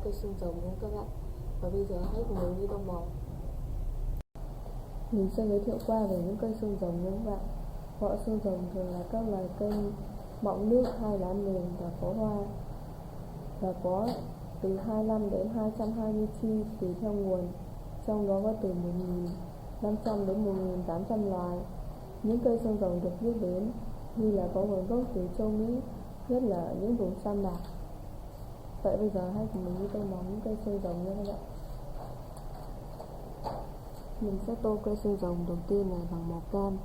cây xương rồng nha các bạn. Và bây giờ hãy cùng mình đi tô màu. Mình sẽ giới thiệu qua về những cây xương rồng nha các bạn. Họ xương rồng thường là các loài cây mọng nước, hai lá mềm và có hoa, và có từ 25 đến 220 chi tùy theo nguồn, trong đó có từ 1.500 đến 1.800 loài. Những cây xương rồng được biết đến như là có nguồn gốc từ châu Mỹ, nhất là ở những vùng sa mạc. Vậy bây giờ hãy cùng mình đi tô màu những cây xương rồng nha các bạn. Mình sẽ tô cây xương rồng đầu tiên này bằng màu cam.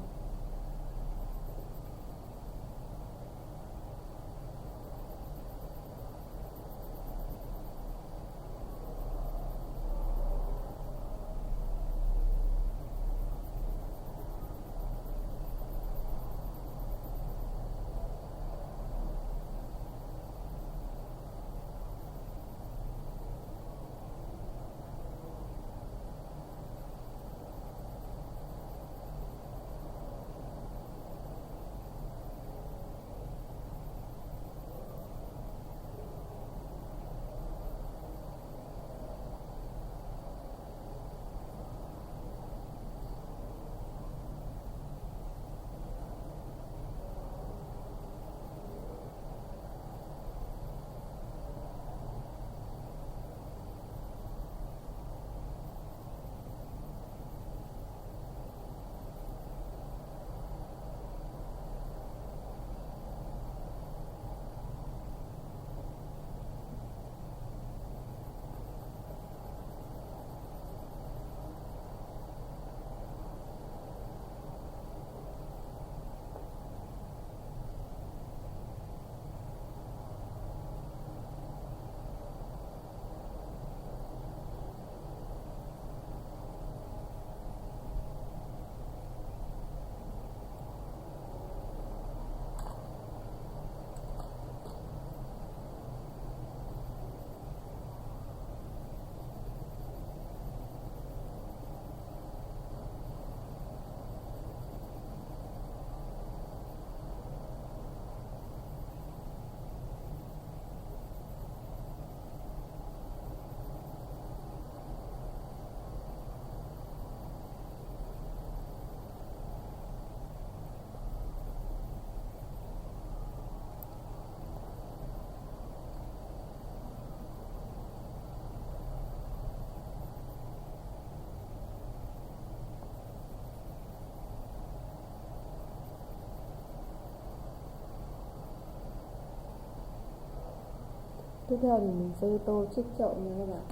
Tiếp theo thì mình sẽ tô chiếc chậu nha các bạn.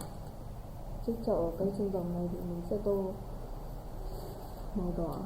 Chiếc chậu ở cây xương rồng này thì mình sẽ tô màu đỏ.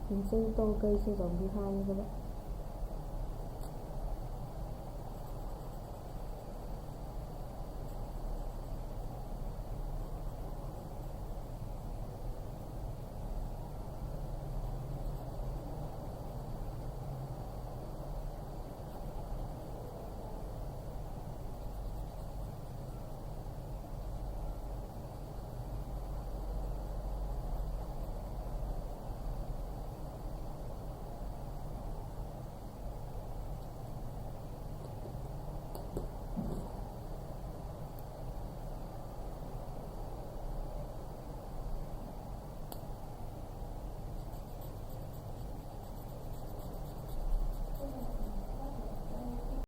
Mình sẽ tô cây xương rồng thứ hai nha các bạn.